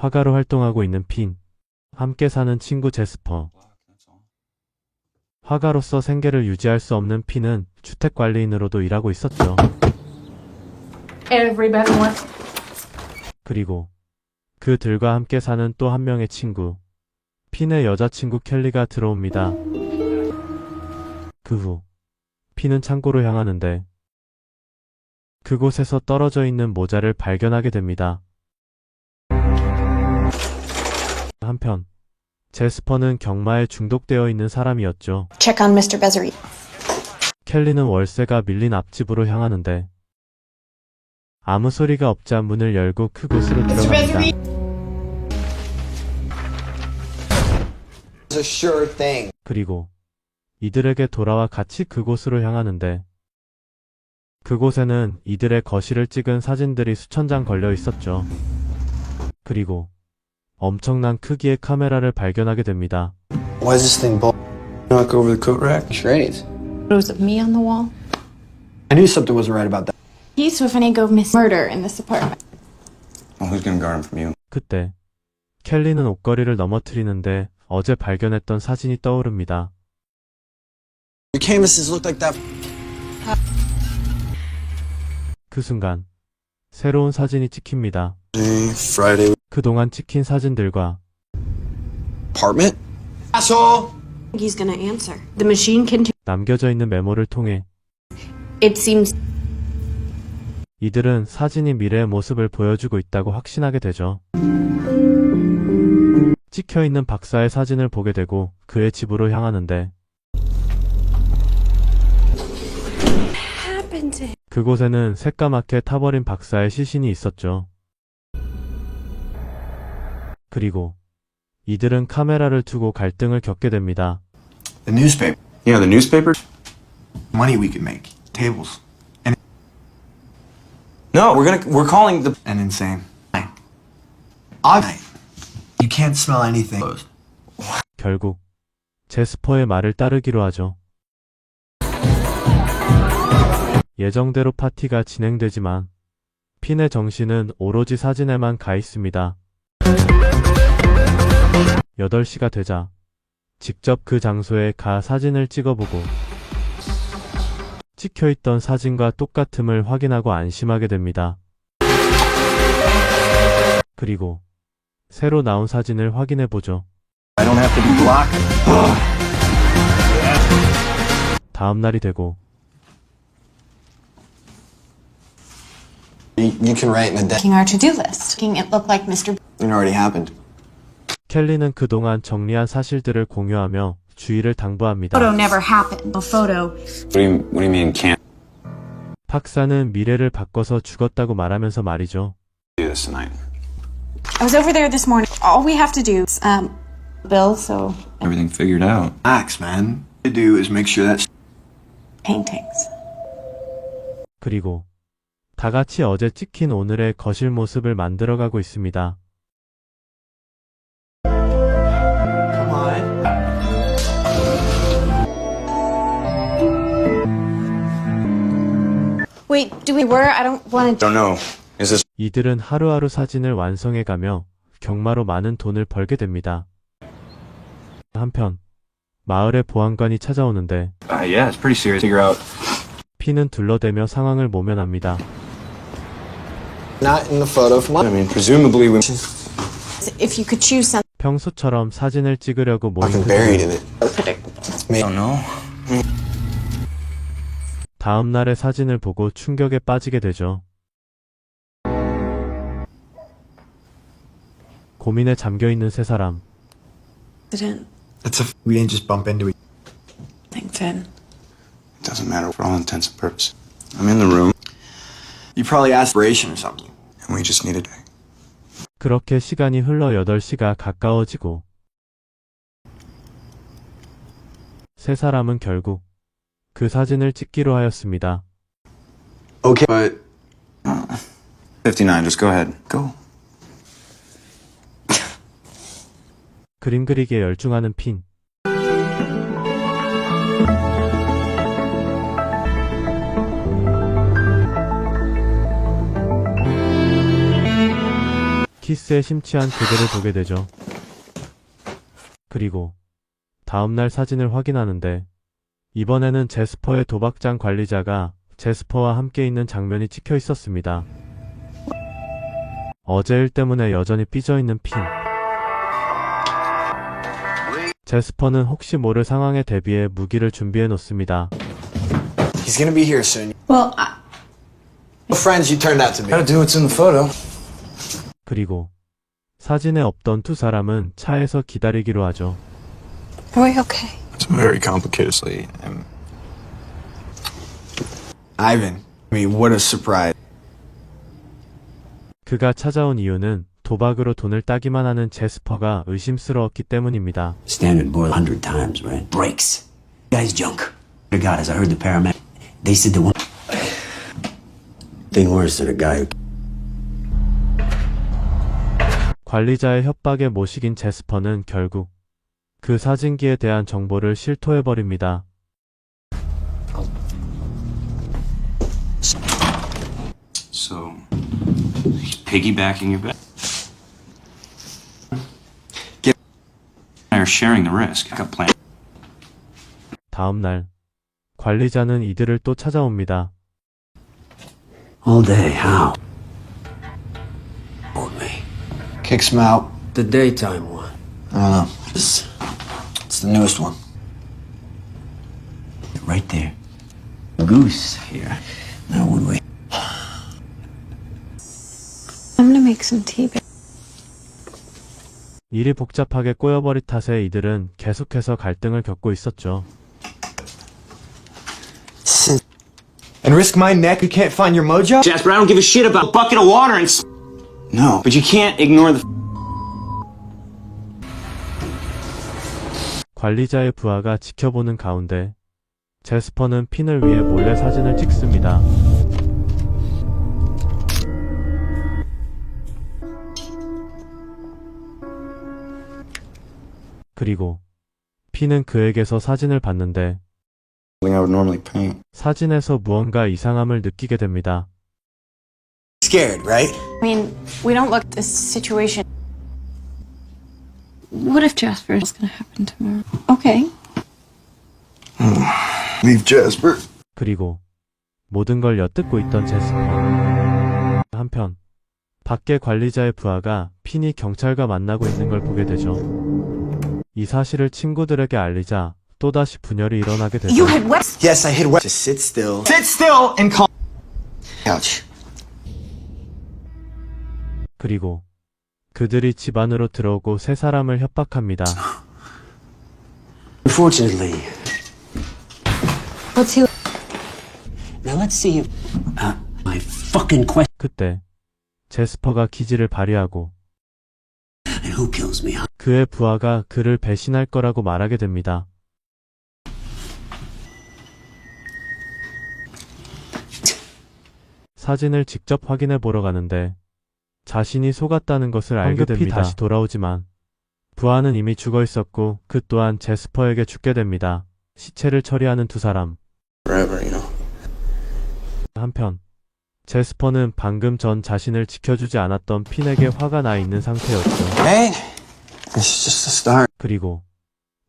화가로 활동하고 있는 핀, 함께 사는 친구 제스퍼. 화가로서 생계를 유지할 수 없는 핀은 주택관리인으로도 일하고 있었죠. Everybody wants. 그리고 그들과 함께 사는 또 한 명의 친구, 핀의 여자친구 켈리가 들어옵니다. 그 후 핀은 창고로 향하는데 그곳에서 떨어져 있는 모자를 발견하게 됩니다. 한편 제스퍼는 경마에 중독되어 있는 사람이었죠. Check on Mr. Bezzery. 켈리는 월세가 밀린 앞집으로 향하는데 아무 소리가 없자 문을 열고 그곳으로 들어갑니다. It's a sure thing. 그리고 이들에게 돌아와 같이 그곳으로 향하는데 그곳에는 이들의 거실을 찍은 사진들이 수천 장 걸려 있었죠. 그리고 엄청난 크기의 카메라를 발견하게 됩니다. Why is this thing bulk? Knock over the coat rack? Trades. Photos of me on the wall. I knew something wasn't right about that. He's with any go miss murder in this apartment. Well, who's gonna guard him from you? 그때 켈리는 옷걸이를 넘어뜨리는데 어제 발견했던 사진이 떠오릅니다. Your canvases look like that. 그 순간 새로운 사진이 찍힙니다. Friday. 그동안 찍힌 사진들과 Apartment? Asshole! He's gonna answer. The machine can. 남겨져 있는 메모를 통해 It seems. 이들은 사진이 미래의 모습을 보여주고 있다고 확신하게 되죠. 찍혀있는 박사의 사진을 보게 되고 그의 집으로 향하는데 그곳에는 새까맣게 타버린 박사의 시신이 있었죠. 그리고 이들은 카메라를 두고 갈등을 겪게 됩니다. The newspaper. Yeah, the newspaper? Money we could make. Tables. No, we're calling the... And insane. You can't smell anything. 결국 제스퍼의 말을 따르기로 하죠. 예정대로 파티가 진행되지만 핀의 정신은 오로지 사진에만 가 있습니다. 8시가 되자 직접 그 장소에 가 사진을 찍어보고 찍혀있던 사진과 똑같음을 확인하고 안심하게 됩니다. 그리고 새로 나온 사진을 확인해보죠. I don't have to be blocked. 다음날이 되고 You can write in the desk. Making our to-do list. Making it look like Mr. It already happened. 켈리는 그동안 정리한 사실들을 공유하며 주의를 당부합니다. Photo never happened. A photo. What do you mean can't 박사는 미래를 바꿔서 죽었다고 말하면서 말이죠. do this tonight? I was over there this morning. All we have to do is bill. So Everything figured out. Max, man. What to do is make sure that paintings. 그리고 다 같이 어제 찍힌 오늘의 거실 모습을 만들어가고 있습니다. Come on. Wait, do we were? I don't want to. Don't know. Is this... 이들은 하루하루 사진을 완성해가며 경마로 많은 돈을 벌게 됩니다. 한편 마을의 보안관이 찾아오는데 yeah, it's pretty serious. Figure out... 핀은 둘러대며 상황을 모면합니다. Not in the photo from I mean, presumably we... If you could choose something. 평소처럼 사진을 찍으려고 모인 fucking buried in 그들. it. It's me. don't know. 다음 날의 사진을 보고 충격에 빠지게 되죠. 고민에 잠겨있는 세 사람. Didn't we didn't just bump into each think then. It doesn't matter for all intents and purposes. I'm in the room, You probably asked aspiration or something. and we just need a day. 그렇게 시간이 흘러 8시가 가까워지고 세 사람은 결국 그 사진을 찍기로 하였습니다. Okay, but 59, just go ahead. Go. 그림 그리기에 열중하는 핀. 키스에 심취한 그들을 보게 되죠. 그리고 다음날 사진을 확인하는데 이번에는 제스퍼의 도박장 관리자가 제스퍼와 함께 있는 장면이 찍혀 있었습니다. 어제 일 때문에 여전히 삐져있는 핀. 제스퍼는 혹시 모를 상황에 대비해 무기를 준비해 놓습니다. He's gonna be here soon. Well, Friends you turned out to be. Gotta do what's in the photo. 그리고 사진에 없던 두 사람은 차에서 기다리기로 하죠. are we okay? It's very complicated, Lee. Ivan. I mean, what a surprise. 그가 찾아온 이유는 도박으로 돈을 따기만 하는 제스퍼가 의심스러웠기 때문입니다. Standard boil 100 times, right? Breaks. Guy's junk. The God, as I heard the paramedic, they said the one thing worse than a guy who 관리자의 협박에 못 이긴 제스퍼는 결국 그 사진기에 대한 정보를 실토해버립니다. So, he's piggybacking your bet? They're sharing the risk. Like a plan. 다음 날 관리자는 이들을 또 찾아옵니다. all day. How? Told me. Kicks him out. The daytime one. I don't know. It's the newest one. Right there. Goose here. Now would we? I'm gonna make some tea. 일이 복잡하게 꼬여버린 탓에 이들은 계속해서 갈등을 겪고 있었죠. And risk my neck? You can't find your mojo? Jasper, I don't give a shit about a bucket of water and No. but you can't ignore the 관리자의 부하가 지켜보는 가운데 제스퍼는 핀을 위해 몰래 사진을 찍습니다. 그리고 핀은 그에게서 사진을 봤는데 Something I would normally paint. 사진에서 무언가 이상함을 느끼게 됩니다. Scared, right? I mean, we don't look at this situation. What if Jasper is gonna happen tomorrow? Okay. Leave Jasper. 그리고 모든 걸 엿듣고 있던 제스퍼. 한편 밖에 관리자의 부하가 핀이 경찰과 만나고 있는 걸 보게 되죠. 이 사실을 친구들에게 알리자 또다시 분열이 일어나게 되죠. You had what? Yes, I hit West. Just sit still. Sit still and calm. Ouch. 그리고 그들이 집 안으로 들어오고 세 사람을 협박합니다. Unfortunately. Let's see. Now let's see if. My fucking question. 그때 제스퍼가 기지를 발휘하고 And who kills me? 그의 부하가 그를 배신할 거라고 말하게 됩니다. 사진을 직접 확인해 보러 가는데 자신이 속았다는 것을 알게 됩니다. 다시 돌아오지만 부하는 이미 죽어 있었고 그 또한 제스퍼에게 죽게 됩니다. 시체를 처리하는 두 사람. Forever, you know. 한편 제스퍼는 방금 전 자신을 지켜주지 않았던 핀에게 화가 나 있는 상태였죠. Man, this is just the start. 그리고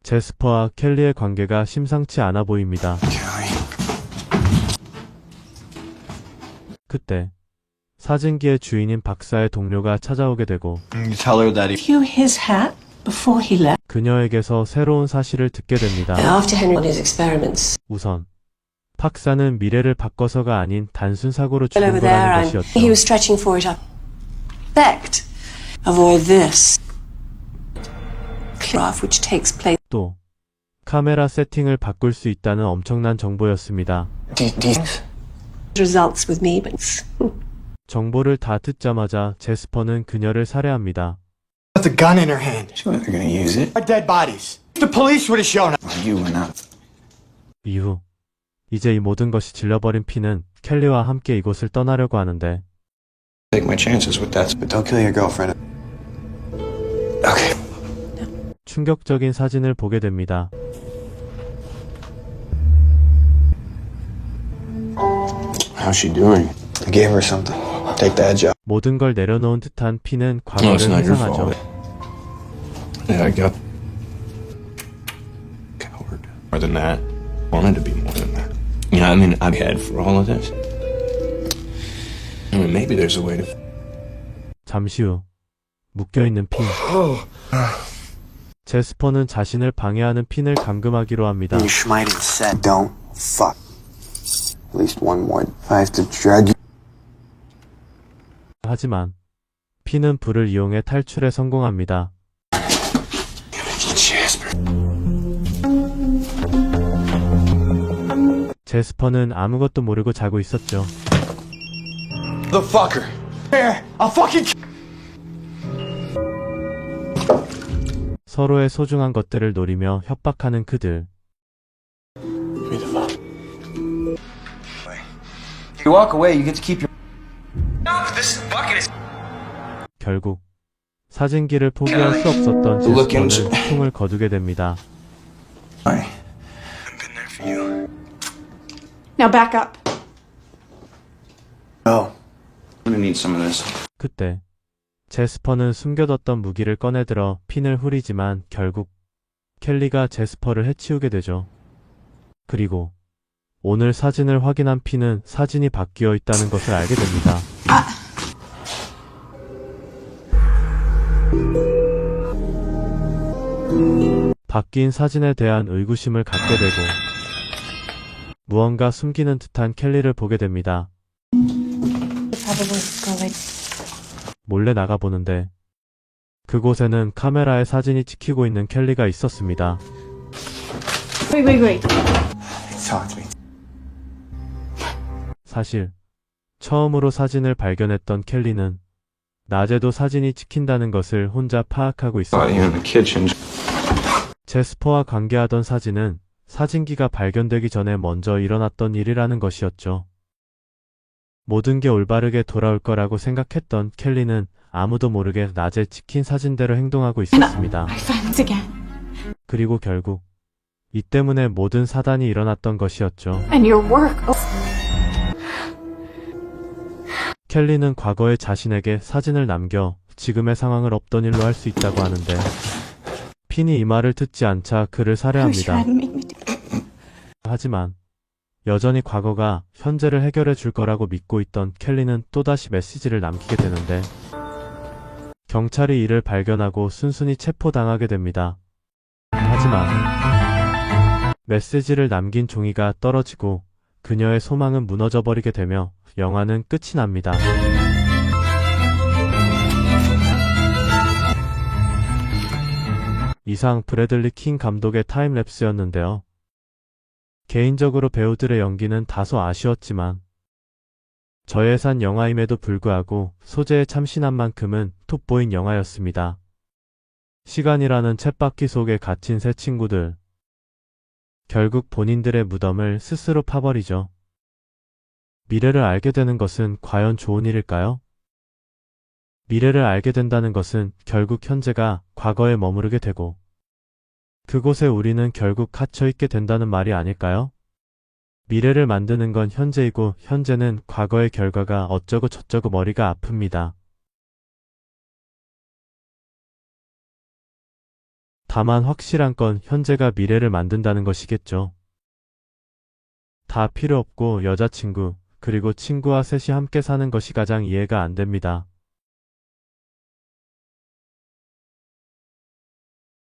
제스퍼와 켈리의 관계가 심상치 않아 보입니다. Kelly. 그때 사진기의 주인인 박사의 동료가 찾아오게 되고 You tell her that he. you his hat before he left. 그녀에게서 새로운 사실을 듣게 됩니다. After Henry on his experiments. 우선 박사는 미래를 바꿔서가 아닌 단순 사고로 죽은 Over there, 거라는 and 것이었죠. he was stretching for it up. Effect. Avoid this. Graph which takes place. 또 카메라 세팅을 바꿀 수 있다는 엄청난 정보였습니다. Results with me, but 정보를 다 듣자마자 제스퍼는 그녀를 살해합니다. With a gun in her hand. Sure, they're gonna use it. Our dead bodies. The police would have shown up. Well, you went out. 이후 이제 이 모든 것이 질려버린 핀은 켈리와 함께 이곳을 떠나려고 하는데 Take my chances with that. But don't kill your girlfriend. Okay. 충격적인 사진을 보게 됩니다. How's she doing? I gave her something. Take that job. 모든 걸 내려놓은 듯한 피는 No, 과거를 it's not your 회상하죠. fault. Yeah, I got coward. More than that. Wanted to be more than that. You know, I mean, I've had for all of this. I mean, maybe there's a way to. 잠시 후 묶여있는 핀. 제스퍼는 자신을 방해하는 핀을 감금하기로 합니다. You schmied and said, don't fuck. At least one more. If I have to drag you. 하지만 핀은 불을 이용해 탈출에 성공합니다. 제스퍼는 아무것도 모르고 자고 있었죠. The fucker. There, I'll fucking. 서로의 소중한 것들을 노리며 협박하는 그들. If you walk away, you get to keep your. No, this bucket is. 결국 사진기를 포기할 수 없었던 제스퍼는 숨을 거두게 됩니다. I've been there for you. Now back up. No. I'm gonna need some of this. 그때 제스퍼는 숨겨뒀던 무기를 꺼내들어 핀을 후리지만 결국 켈리가 제스퍼를 해치우게 되죠. 그리고 오늘 사진을 확인한 핀은 사진이 바뀌어 있다는 것을 알게 됩니다. 바뀐 사진에 대한 의구심을 갖게 되고 무언가 숨기는 듯한 켈리를 보게 됩니다. 몰래 나가보는데 그곳에는 카메라에 사진이 찍히고 있는 켈리가 있었습니다. Wait. Talk to me. 사실 처음으로 사진을 발견했던 켈리는 낮에도 사진이 찍힌다는 것을 혼자 파악하고 Saw you 있었고 in the kitchen. 제스퍼와 관계하던 사진은 사진기가 발견되기 전에 먼저 일어났던 일이라는 것이었죠. 모든 게 올바르게 돌아올 거라고 생각했던 켈리는 아무도 모르게 낮에 찍힌 사진대로 행동하고 있었습니다. I found this again. 그리고 결국 이 때문에 모든 사단이 일어났던 것이었죠. And your work. 켈리는 과거의 자신에게 사진을 남겨 지금의 상황을 없던 일로 할 수 있다고 하는데 핀이 이 말을 듣지 않자 그를 살해합니다. 하지만 여전히 과거가 현재를 해결해 줄 거라고 믿고 있던 켈리는 또다시 메시지를 남기게 되는데 경찰이 이를 발견하고 순순히 체포당하게 됩니다. 하지만 메시지를 남긴 종이가 떨어지고 그녀의 소망은 무너져버리게 되며 영화는 끝이 납니다. 이상 브래들리 킹 감독의 타임랩스였는데요. 개인적으로 배우들의 연기는 다소 아쉬웠지만 저예산 영화임에도 불구하고 소재에 참신한 만큼은 돋보인 영화였습니다. 시간이라는 쳇바퀴 속에 갇힌 세 친구들. 결국 본인들의 무덤을 스스로 파버리죠. 미래를 알게 되는 것은 과연 좋은 일일까요? 미래를 알게 된다는 것은 결국 현재가 과거에 머무르게 되고 그곳에 우리는 결국 갇혀있게 된다는 말이 아닐까요? 미래를 만드는 건 현재이고 현재는 과거의 결과가 어쩌고 저쩌고 머리가 아픕니다. 다만 확실한 건 현재가 미래를 만든다는 것이겠죠. 다 필요 없고 여자친구, 그리고 친구와 셋이 함께 사는 것이 가장 이해가 안 됩니다.